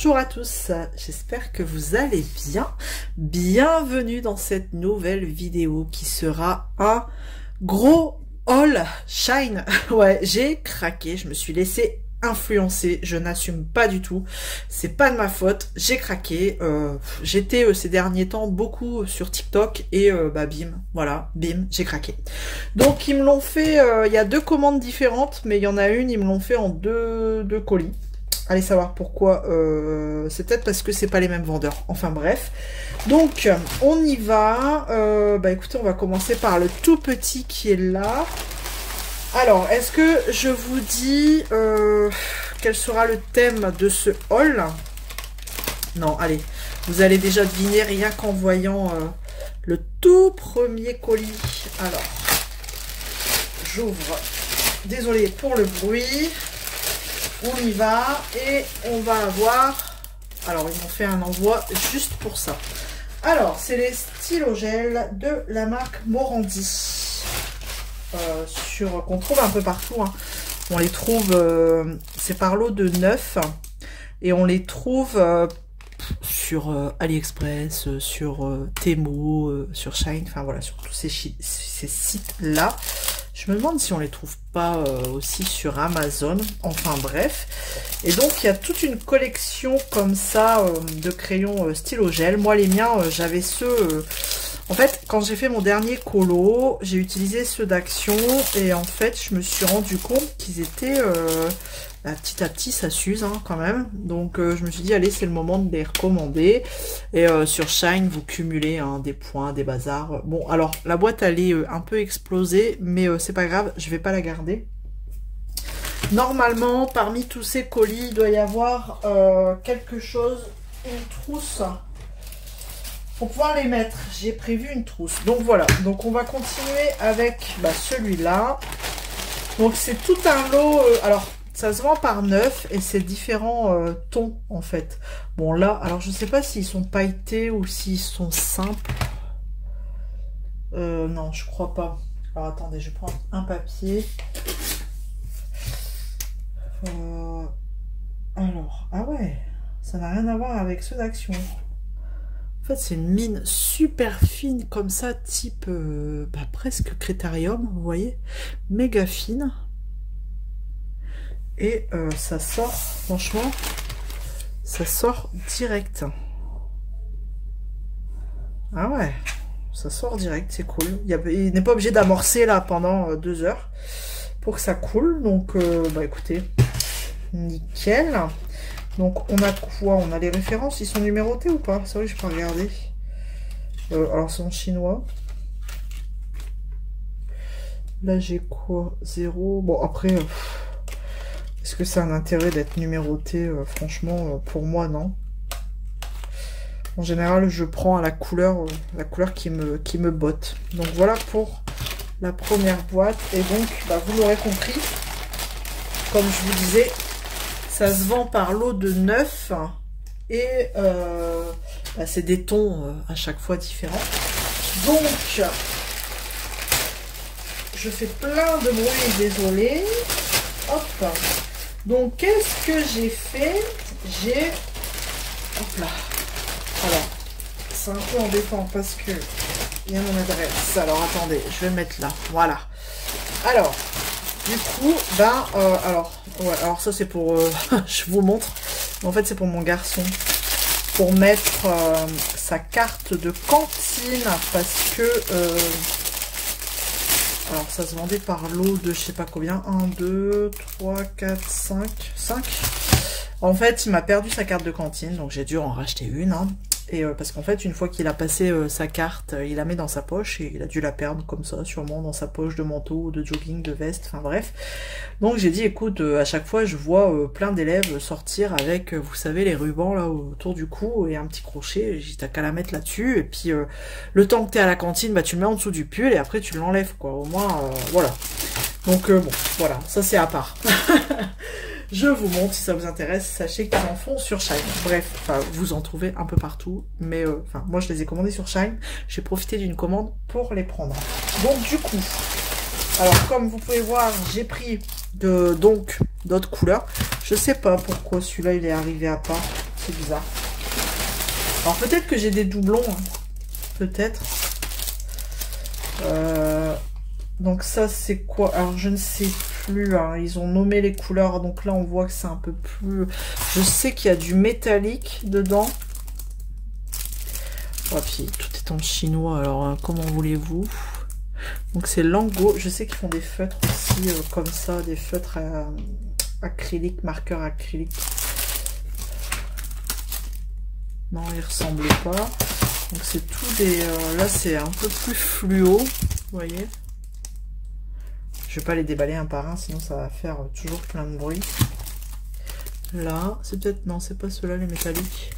Bonjour à tous, j'espère que vous allez bien. Bienvenue dans cette nouvelle vidéo qui sera un gros haul Shine. Ouais, j'ai craqué, je me suis laissé influencer, je n'assume pas du tout, c'est pas de ma faute, j'ai craqué. J'étais ces derniers temps beaucoup sur TikTok et bah bim, voilà, bim, j'ai craqué. Donc ils me l'ont fait, il y a deux commandes différentes, mais il y en a une, ils me l'ont fait en deux colis. Allez savoir pourquoi, c'est peut-être parce que c'est pas les mêmes vendeurs. Enfin bref. Donc on y va. Bah écoutez, on va commencer par le tout petit qui est là. Alors, est-ce que je vous dis quel sera le thème de ce haul? Non, allez. Vous allez déjà deviner rien qu'en voyant le tout premier colis. Alors, j'ouvre. Désolée pour le bruit. On y va et on va avoir... Alors, ils m'ont fait un envoi juste pour ça. Alors, c'est les stylos gel de la marque Morandi. Qu'on trouve un peu partout. Hein. On les trouve... c'est par lot de 9. Et on les trouve sur AliExpress, sur Temu, sur Shine. Enfin, voilà, sur tous ces sites-là. Je me demande si on les trouve pas aussi sur Amazon. Enfin bref. Et donc il y a toute une collection comme ça de crayons stylo gel. Moi les miens, j'avais ceux... En fait, quand j'ai fait mon dernier colo, j'ai utilisé ceux d'Action. Et en fait, je me suis rendu compte qu'ils étaient... petit à petit, ça s'use hein, quand même. Donc je me suis dit, allez, c'est le moment de les recommander. Et sur Shine, vous cumulez hein, des points, des bazars. Bon, alors, la boîte, elle est un peu explosée, mais c'est pas grave, je vais pas la garder. Normalement, parmi tous ces colis, il doit y avoir quelque chose, une trousse, pour pouvoir les mettre. J'ai prévu une trousse. Donc voilà, donc on va continuer avec celui-là. Donc c'est tout un lot, alors... Ça se vend par 9 et c'est différents tons en fait. Bon là, alors je sais pas s'ils sont pailletés ou s'ils sont simples. Non, je crois pas. Alors attendez, je prends un papier. Alors, ah ouais, ça n'a rien à voir avec ceux d'Action. En fait, c'est une mine super fine comme ça, type presque Critérium, vous voyez, méga fine. Et ça sort, franchement, ça sort direct. Ah ouais, ça sort direct, c'est cool. Il n'est pas obligé d'amorcer là pendant 2 heures pour que ça coule. Donc, écoutez, nickel. Donc, on a quoi? On a les références, ils sont numérotés ou pas? C'est vrai, je peux regarder. Alors, c'est en chinois. Là, j'ai quoi? 0. Bon, après... Est-ce que ça a un intérêt d'être numéroté? Franchement, pour moi, non. En général, je prends à la couleur qui me botte. Donc voilà pour la première boîte. Et donc, vous l'aurez compris, comme je vous disais, ça se vend par lot de 9. Et c'est des tons à chaque fois différents. Donc, je fais plein de bruit, désolé. Hop. Donc, qu'est-ce que j'ai fait? J'ai... Hop là. Alors, c'est un peu embêtant parce que il y a mon adresse. Alors, attendez, je vais mettre là. Voilà. Alors, du coup, alors ça, c'est pour... je vous montre. En fait, c'est pour mon garçon. Pour mettre sa carte de cantine parce que... alors, ça se vendait par lot de je sais pas combien. 1, 2, 3, 4, 5. 5. En fait, il m'a perdu sa carte de cantine. Donc, j'ai dû en racheter une. Hein. Et parce qu'en fait, une fois qu'il a passé sa carte, il la met dans sa poche. Et il a dû la perdre comme ça, sûrement dans sa poche de manteau, de jogging, de veste. Enfin, bref. Donc, j'ai dit, écoute, à chaque fois, je vois plein d'élèves sortir avec, vous savez, les rubans là autour du cou et un petit crochet. J'ai dit, t'as qu'à la mettre là-dessus. Et puis, le temps que t'es à la cantine, tu le mets en dessous du pull et après, tu l'enlèves, quoi. Au moins, voilà. Donc, bon, voilà. Ça, c'est à part. Je vous montre si ça vous intéresse. Sachez qu'ils en font sur Shine. Bref, vous en trouvez un peu partout. Mais moi, je les ai commandés sur Shine. J'ai profité d'une commande pour les prendre. Donc, du coup, alors comme vous pouvez voir, j'ai pris d'autres couleurs. Je sais pas pourquoi celui-là, il est arrivé à part. C'est bizarre. Alors peut-être que j'ai des doublons. Hein. Peut-être. Donc ça c'est quoi? Alors je ne sais plus. Hein. Ils ont nommé les couleurs. Donc là on voit que c'est un peu plus... Je sais qu'il y a du métallique dedans. Oh, puis tout est en chinois. Alors comment voulez-vous? Donc c'est Lango. Je sais qu'ils font des feutres aussi comme ça. Des feutres acryliques, marqueurs acryliques. Non, ils ressemblent pas. Donc c'est tout des... là c'est un peu plus fluo. Vous voyez? Je vais pas les déballer un par un, sinon ça va faire toujours plein de bruit. Là, c'est peut-être... Non, c'est pas ceux-là les métalliques.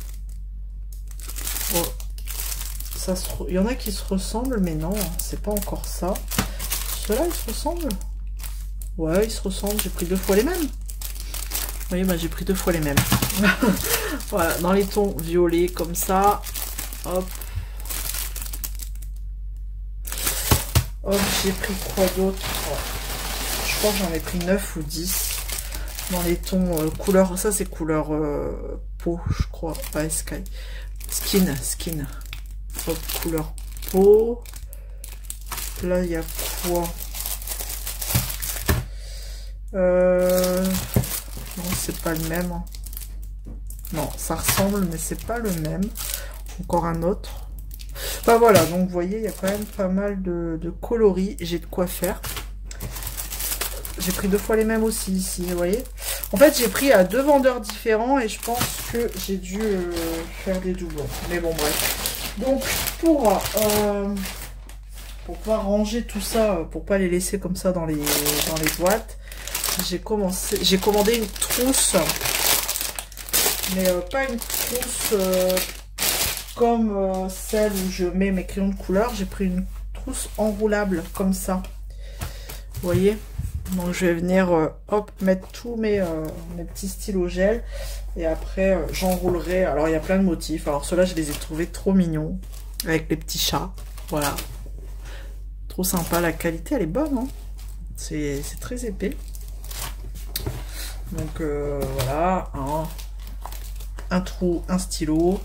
Oh. Ça se... Il y en a qui se ressemblent, mais non, c'est pas encore ça. Ceux-là, ils se ressemblent? Ouais, ils se ressemblent. J'ai pris 2 fois les mêmes. Vous voyez, bah, j'ai pris 2 fois les mêmes. Voilà, dans les tons violets, comme ça. Hop. Hop, j'ai pris quoi d'autre? Je crois que j'en ai pris 9 ou 10. Dans les tons couleur... Ça, c'est couleur peau, je crois. Pas sky. Skin. Hop, couleur peau. Là, il y a quoi? Non, c'est pas le même. Non, ça ressemble, mais c'est pas le même. Encore un autre. Bah voilà, donc vous voyez, il y a quand même pas mal de coloris. J'ai de quoi faire. J'ai pris 2 fois les mêmes aussi ici, vous voyez. En fait, j'ai pris à 2 vendeurs différents et je pense que j'ai dû faire des doublons. Mais bon, bref. Donc, pour pouvoir ranger tout ça, pour pas les laisser comme ça dans les boîtes, j'ai commandé une trousse. Mais pas une trousse comme celle où je mets mes crayons de couleur. J'ai pris une trousse enroulable comme ça. Vous voyez? Donc je vais venir hop, mettre tous mes petits stylos gel. Et après j'enroulerai. Alors il y a plein de motifs. Alors ceux-là je les ai trouvés trop mignons. Avec les petits chats. Voilà. Trop sympa. La qualité elle est bonne. Hein, c'est très épais. Donc voilà. Hein. Un trou, un stylo.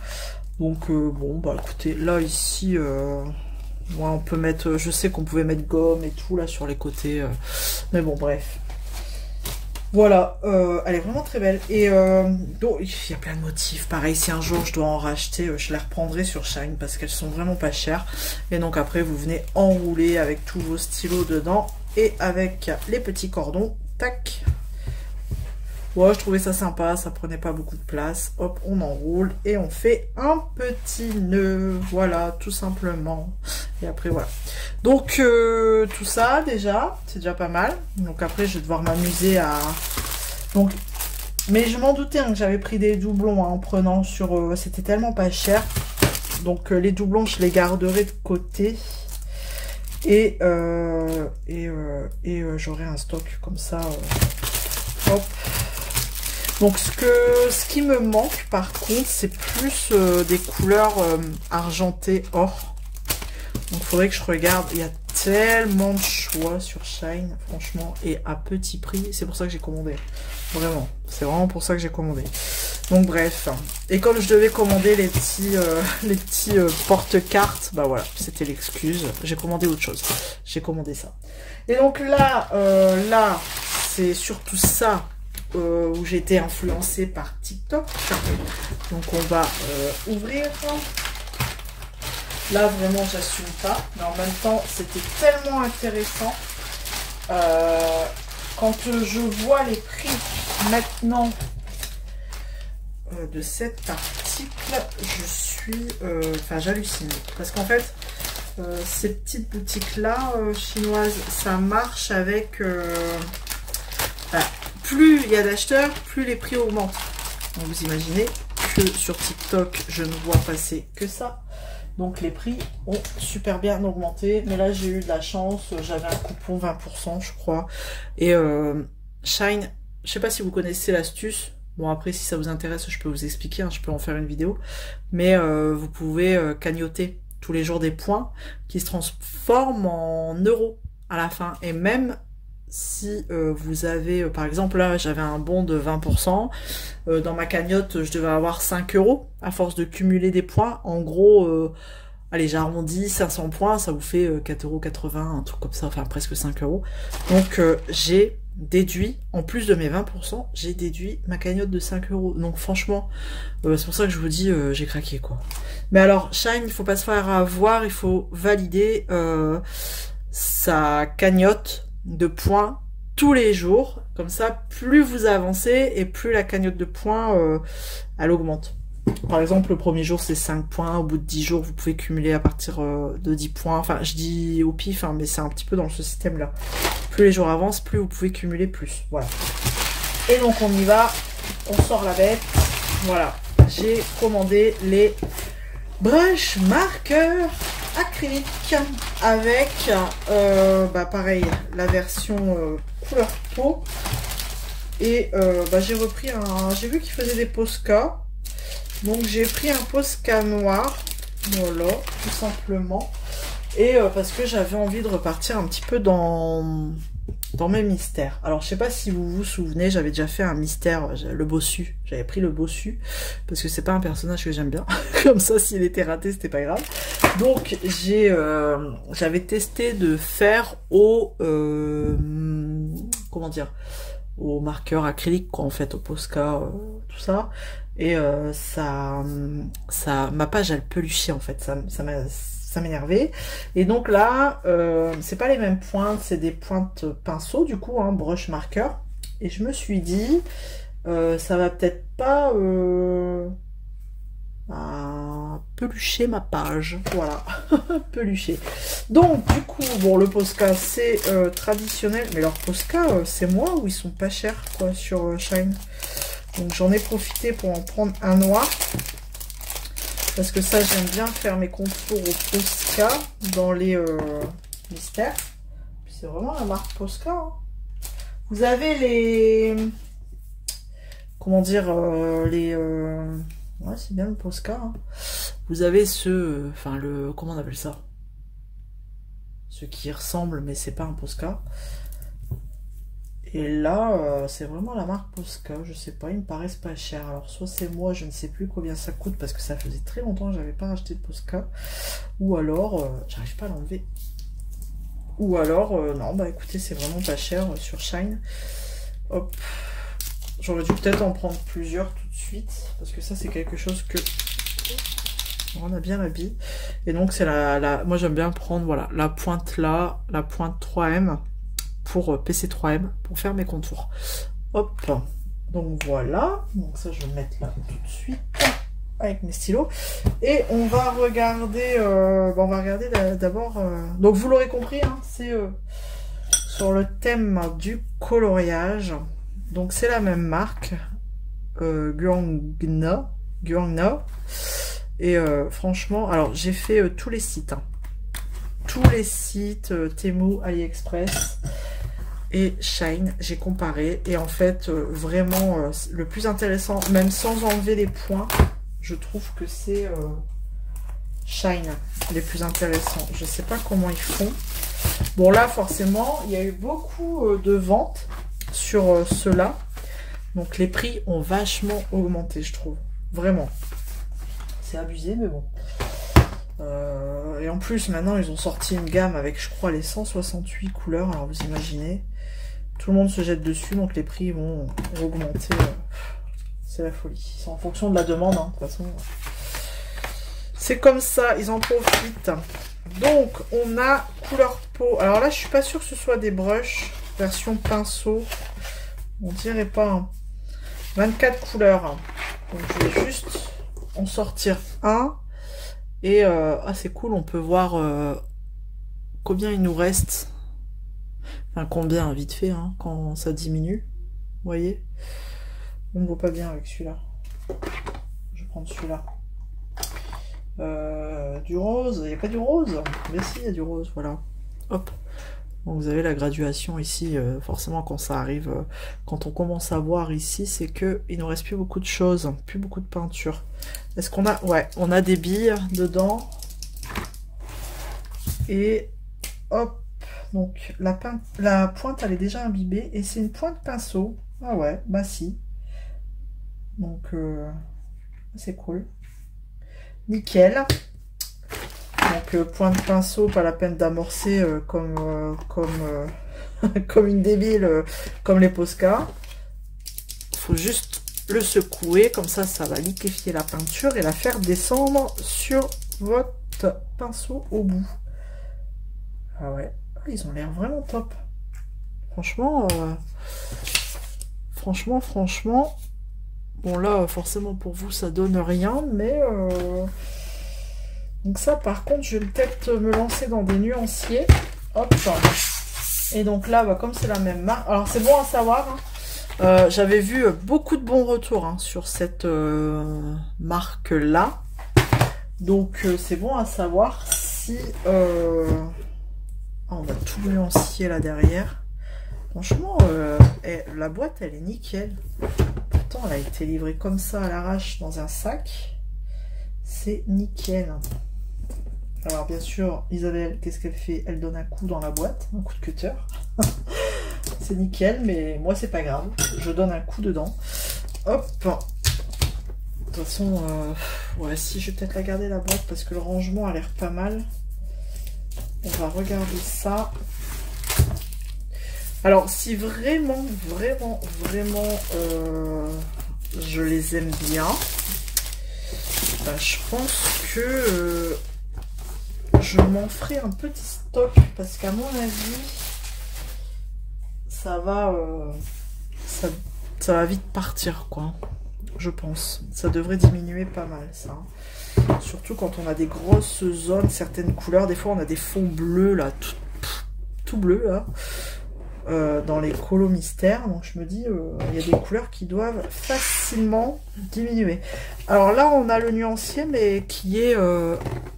Donc bon bah écoutez, là ici moi on peut mettre, je sais qu'on pouvait mettre gomme et tout là sur les côtés, mais bon bref. Voilà, elle est vraiment très belle. Et donc il y a plein de motifs. Pareil, si un jour je dois en racheter, je les reprendrai sur Shine parce qu'elles sont vraiment pas chères. Et donc après vous venez enrouler avec tous vos stylos dedans et avec les petits cordons, tac. Ouais, je trouvais ça sympa, ça prenait pas beaucoup de place. Hop, on enroule et on fait un petit nœud. Voilà, tout simplement. Et après, voilà. Donc, tout ça, déjà, c'est déjà pas mal. Donc après, je vais devoir m'amuser à... Donc, mais je m'en doutais hein, que j'avais pris des doublons hein, en prenant sur... C'était tellement pas cher. Donc, les doublons, je les garderai de côté. Et j'aurai un stock comme ça. Hop. Donc ce qui me manque par contre c'est plus des couleurs argentées or. Donc il faudrait que je regarde, il y a tellement de choix sur Shine franchement et à petit prix, c'est pour ça que j'ai commandé. Vraiment, c'est vraiment pour ça que j'ai commandé. Donc bref, et comme je devais commander les petits porte-cartes, bah voilà, c'était l'excuse, j'ai commandé autre chose. J'ai commandé ça. Et donc là, c'est surtout ça. Où j'ai été influencée par TikTok. Donc on va ouvrir. Là vraiment j'assume pas, mais en même temps c'était tellement intéressant. Quand je vois les prix maintenant de cet article, je suis, enfin j'hallucine. Parce qu'en fait, ces petites boutiques là chinoises, ça marche avec... plus il y a d'acheteurs, plus les prix augmentent. Donc vous imaginez que sur TikTok, je ne vois passer que ça. Donc les prix ont super bien augmenté. Mais là, j'ai eu de la chance. J'avais un coupon 20%, je crois. Et Shine, je sais pas si vous connaissez l'astuce. Bon, après, si ça vous intéresse, je peux vous expliquer. Hein, je peux en faire une vidéo. Mais vous pouvez cagnotter tous les jours des points qui se transforment en euros à la fin. Et même... si vous avez, par exemple là j'avais un bon de 20%, dans ma cagnotte je devais avoir 5 € à force de cumuler des points. En gros, allez j'arrondis, 500 points, ça vous fait 4,80 €, un truc comme ça, enfin presque 5 €. Donc j'ai déduit, en plus de mes 20%, j'ai déduit ma cagnotte de 5 €. Donc franchement, c'est pour ça que je vous dis, j'ai craqué quoi. Mais alors, Shine, il faut pas se faire avoir, il faut valider sa cagnotte de points tous les jours. Comme ça, plus vous avancez et plus la cagnotte de points, elle augmente. Par exemple, le premier jour, c'est 5 points. Au bout de 10 jours, vous pouvez cumuler à partir de 10 points. Enfin, je dis au pif, hein, mais c'est un petit peu dans ce système-là. Plus les jours avancent, plus vous pouvez cumuler plus. Voilà. Et donc, on y va. On sort la bête. Voilà. J'ai commandé les brush marqueurs acryliques avec, pareil, la version couleur peau. Et j'ai repris un... J'ai vu qu'il faisait des Posca. Donc j'ai pris un Posca noir, voilà, tout simplement. Et parce que j'avais envie de repartir un petit peu dans mes mystères. Alors je sais pas si vous vous souvenez, j'avais déjà fait un mystère, le bossu. J'avais pris le bossu, parce que c'est pas un personnage que j'aime bien. Comme ça, s'il était raté, c'était pas grave. Donc j'avais testé de faire au... comment dire, au marqueur acrylique, quoi, en fait, au Posca, tout ça. Et ma page, elle peluchait, en fait. Ça m'énervait. Et donc là, c'est pas les mêmes pointes, c'est des pointes pinceau, du coup, hein, brush marqueur. Et je me suis dit, ça va peut-être pas pelucher ma page. Voilà, pelucher. Donc, du coup, bon, le Posca, c'est traditionnel. Mais leur Posca, c'est moi ou ils sont pas chers, quoi, sur Shine. Donc, j'en ai profité pour en prendre un noir. Parce que ça, j'aime bien faire mes contours au Posca dans les mystères. Puis c'est vraiment la marque Posca. Hein. Vous avez les... Comment dire, ouais, c'est bien le Posca. Hein. Vous avez enfin, comment on appelle ça? Ce qui ressemble, mais c'est pas un Posca. Et là, c'est vraiment la marque Posca. Je sais pas, ils me paraissent pas chers. Alors, soit c'est moi, je ne sais plus combien ça coûte, parce que ça faisait très longtemps que j'avais pas acheté de Posca. Ou alors, j'arrive pas à l'enlever. Ou alors, non, bah écoutez, c'est vraiment pas cher sur Shine. Hop. J'aurais dû peut-être en prendre plusieurs tout de suite, parce que ça, c'est quelque chose que... On a bien la bille. Et donc, c'est moi, j'aime bien prendre, voilà, la pointe là, la pointe 3M, pour PC3M, pour faire mes contours. Hop. Donc, voilà. Donc, ça, je vais le mettre là tout de suite, avec mes stylos. Et on va regarder, d'abord... Donc, vous l'aurez compris, hein, c'est sur le thème du coloriage. Donc, c'est la même marque, Guangna. Et franchement, alors j'ai fait tous les sites, hein. Tous les sites, Temu, AliExpress et Shine, j'ai comparé. Et en fait, vraiment, le plus intéressant, même sans enlever les points, je trouve que c'est Shine, les plus intéressants. Je sais pas comment ils font. Bon, là, forcément, il y a eu beaucoup de ventes sur ceux-là. Donc, les prix ont vachement augmenté, je trouve. Vraiment. C'est abusé, mais bon. Et en plus, maintenant, ils ont sorti une gamme avec, je crois, les 168 couleurs. Alors, vous imaginez, tout le monde se jette dessus, donc les prix vont augmenter. C'est la folie. C'est en fonction de la demande, hein, de toute façon. C'est comme ça, ils en profitent. Donc, on a couleur peau. Alors là, je suis pas sûre que ce soit des brushes version pinceau. On dirait pas. Hein. 24 couleurs. Donc, je vais juste en sortir un. Et c'est cool, on peut voir combien il nous reste. Enfin, combien, vite fait, hein, quand ça diminue. Vous voyez? On ne voit pas bien avec celui-là. Je vais prendre celui-là. Du rose, il n'y a pas du rose? Mais si, il y a du rose, voilà. Hop. Donc vous avez la graduation ici, forcément quand ça arrive, quand on commence à voir ici, c'est que il nous reste plus beaucoup de choses, plus beaucoup de peinture. Est-ce qu'on a... Ouais, on a des billes dedans. Et hop, Donc la pointe elle est déjà imbibée et c'est une pointe pinceau. Ah ouais, bah si. Donc c'est cool. Nickel. Donc point de pinceau, pas la peine d'amorcer comme une débile, comme les Posca. Il faut juste le secouer, comme ça va liquéfier la peinture et la faire descendre sur votre pinceau au bout. Ah ouais, ils ont l'air vraiment top. Franchement, franchement. Bon là, forcément pour vous, ça donne rien, mais... Donc ça, par contre, je vais peut-être me lancer dans des nuanciers. Hop. Et donc là, bah, comme c'est la même marque... Alors, c'est bon à savoir. Hein. J'avais vu beaucoup de bons retours hein, sur cette marque-là. Donc, c'est bon à savoir si... on va tout nuancier là derrière. Franchement, la boîte, elle est nickel. Pourtant, elle a été livrée comme ça à l'arrache dans un sac. C'est nickel. Alors bien sûr, Isabelle, qu'est-ce qu'elle fait? Elle donne un coup dans la boîte, un coup de cutter. C'est nickel, mais moi c'est pas grave. Je donne un coup dedans. Hop. De toute façon, ouais, si je vais peut-être la garder la boîte parce que le rangement a l'air pas mal. On va regarder ça. Alors si vraiment, je les aime bien, bah, je pense que je m'en ferai un petit stock parce qu'à mon avis ça va vite partir quoi, je pense. Ça devrait diminuer pas mal ça, surtout quand on a des grosses zones, certaines couleurs. Des fois on a des fonds bleus là, tout bleu là, dans les colos mystères. Donc je me dis il y a des couleurs qui doivent facilement diminuer. Alors là on a le nuancier mais qui est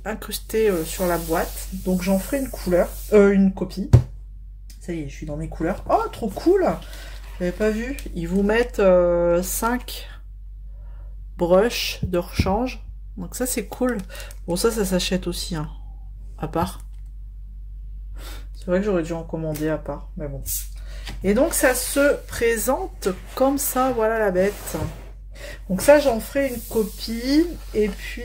incrusté sur la boîte, donc j'en ferai une copie. Ça y est, je suis dans mes couleurs. Oh trop cool, j'avais pas vu. Ils vous mettent 5 brushes de rechange, donc ça c'est cool. Bon ça s'achète aussi hein, à part. C'est vrai que j'aurais dû en commander à part, mais bon. Et donc ça se présente comme ça, voilà la bête. Donc ça j'en ferai une copie. Et puis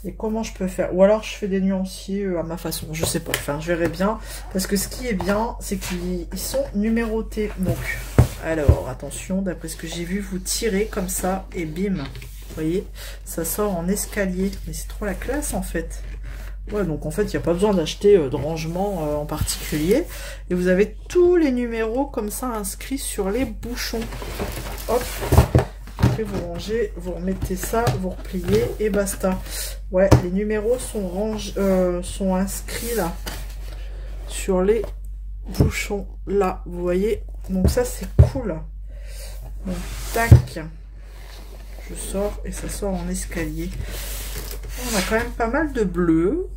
et comment je peux faire? Ou alors je fais des nuanciers à ma façon, je sais pas, enfin je verrai bien. Parce que ce qui est bien, c'est qu'ils sont numérotés. Donc alors attention, d'après ce que j'ai vu, vous tirez comme ça et bim. Vous voyez, ça sort en escalier. Mais c'est trop la classe en fait. Ouais, donc en fait, il n'y a pas besoin d'acheter de rangement en particulier. Et vous avez tous les numéros comme ça inscrits sur les bouchons. Hop. Après, vous rangez, vous remettez ça, vous repliez et basta. Ouais, les numéros sont inscrits là. Sur les bouchons là, vous voyez. Donc ça, c'est cool. Donc, tac. Je sors et ça sort en escalier. On a quand même pas mal de bleu.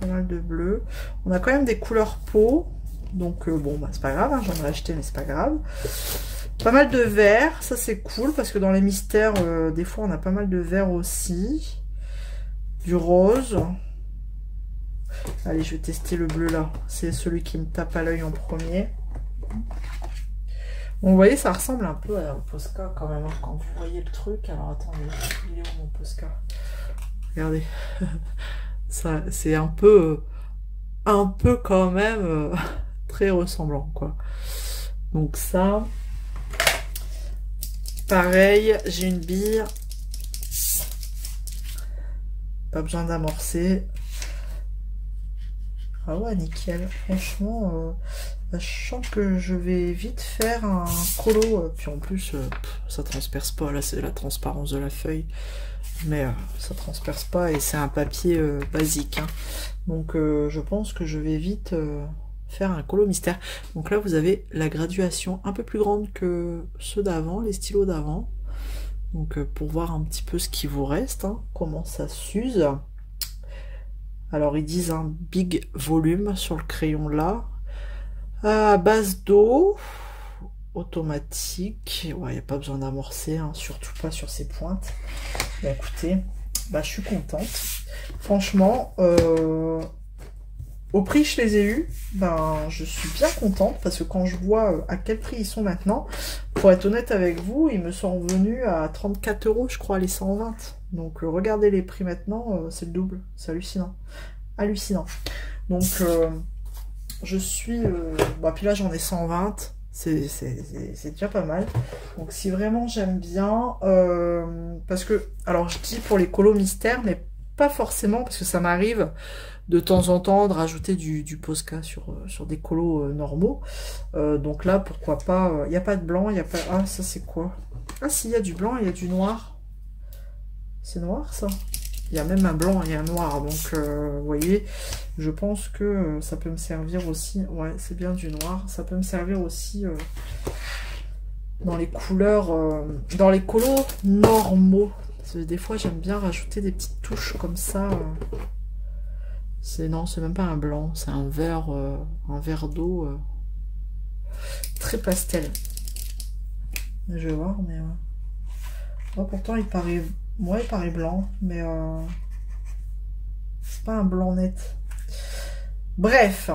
On a quand même des couleurs peau. Donc bon, bah, c'est pas grave, hein, j'en ai acheté, mais c'est pas grave. Pas mal de vert, ça c'est cool, parce que dans les mystères, des fois on a pas mal de vert aussi. Du rose. Allez, je vais tester le bleu là. C'est celui qui me tape à l'œil en premier. Bon, vous voyez, ça ressemble un peu à un Posca quand même, hein, quand vous voyez le truc. Alors attendez, il est où mon Posca? Regardez. Ça, c'est un peu quand même très ressemblant, quoi. Donc ça, pareil, j'ai une bille. Pas besoin d'amorcer. Ah ouais, nickel. Franchement, je sens que je vais vite faire un colo. Puis en plus, ça transperce pas. Là, c'est la transparence de la feuille. Mais ça transperce pas et c'est un papier basique. Hein. Donc je pense que je vais vite faire un colo mystère. Donc là, vous avez la graduation un peu plus grande que ceux d'avant, les stylos d'avant. Donc pour voir un petit peu ce qui vous reste, hein, comment ça s'use. Alors ils disent un big volume sur le crayon là. À base d'eau, automatique. Ouais, il n'y a pas besoin d'amorcer, hein, surtout pas sur ces pointes. Bah, écoutez, bah, je suis contente. Franchement, au prix que je les ai eus, ben, je suis bien contente parce que quand je vois à quel prix ils sont maintenant, pour être honnête avec vous, ils me sont revenus à 34 € je crois, les 120. Donc regardez les prix maintenant, c'est le double, c'est hallucinant. Hallucinant. Donc je suis... bah, puis là j'en ai 120, c'est déjà pas mal. Donc si vraiment j'aime bien, parce que, alors je dis pour les colos mystères, mais pas forcément, parce que ça m'arrive de temps en temps de rajouter du Posca sur des colos normaux. Donc là, pourquoi pas, il n'y a pas de blanc, il n'y a pas... Ah, ça c'est quoi? Ah si, il y a du blanc, il y a du noir. C'est noir ça? Il y a même un blanc et un noir, donc vous voyez, je pense que ça peut me servir aussi, ouais, c'est bien du noir, ça peut me servir aussi dans les couleurs, dans les colos normaux. Parce que des fois, j'aime bien rajouter des petites touches comme ça. Non, c'est même pas un blanc, c'est un vert d'eau très pastel. Je vais voir, mais... Oh, pourtant, il paraît... Ouais, il paraît blanc, mais c'est pas un blanc net. Bref,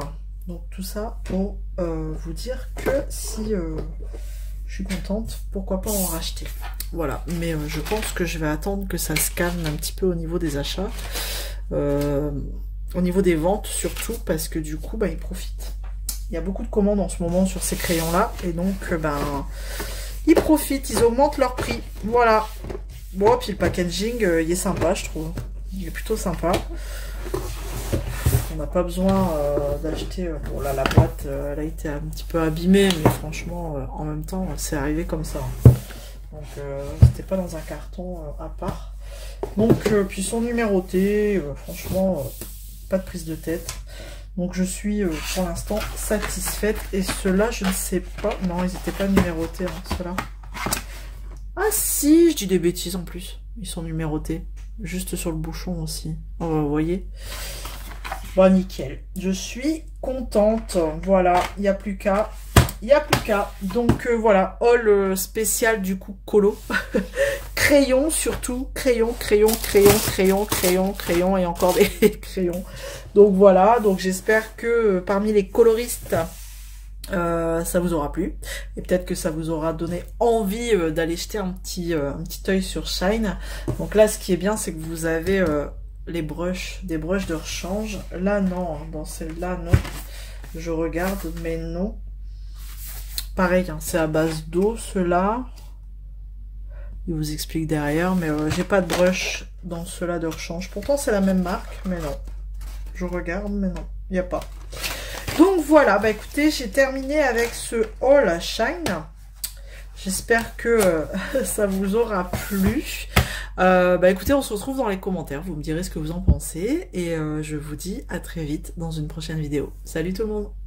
donc tout ça pour vous dire que si je suis contente, pourquoi pas en racheter. Voilà, mais je pense que je vais attendre que ça se calme un petit peu au niveau des achats. Au niveau des ventes surtout, parce que du coup, bah, ils profitent. Il y a beaucoup de commandes en ce moment sur ces crayons-là, et donc, ben, ils profitent, ils augmentent leur prix. Voilà. Bon, puis le packaging, il est sympa, je trouve. Il est plutôt sympa. On n'a pas besoin d'acheter... bon, là, la boîte, elle a été un petit peu abîmée, mais franchement, en même temps, c'est arrivé comme ça. Donc, c'était pas dans un carton à part. Donc, puis ils sont numérotés, franchement, pas de prise de tête. Donc, je suis pour l'instant satisfaite. Et ceux-là, je ne sais pas... Non, ils n'étaient pas numérotés, hein, ceux-là. Ah si, je dis des bêtises en plus. Ils sont numérotés. Juste sur le bouchon aussi. Oh, vous voyez. Bon, nickel. Je suis contente. Voilà, il n'y a plus qu'à. Il n'y a plus qu'à. Donc voilà, haul spécial du coup colo. Crayon surtout. Crayon, crayon, crayon, crayon, crayon, crayon et encore des crayons. Donc voilà, donc j'espère que parmi les coloristes... ça vous aura plu et peut-être que ça vous aura donné envie d'aller jeter un petit œil sur Shine. Donc là ce qui est bien c'est que vous avez les brushes, des brushes de rechange. Là non, dans celle-là non, je regarde mais non, pareil hein, c'est à base d'eau ceux-là, il vous explique derrière, mais j'ai pas de brush dans ceux-là de rechange, pourtant c'est la même marque mais non, je regarde mais non, il n'y a pas. Donc voilà, bah écoutez, j'ai terminé avec ce haul Shine. J'espère que ça vous aura plu. Bah écoutez, on se retrouve dans les commentaires, vous me direz ce que vous en pensez. Et je vous dis à très vite dans une prochaine vidéo. Salut tout le monde!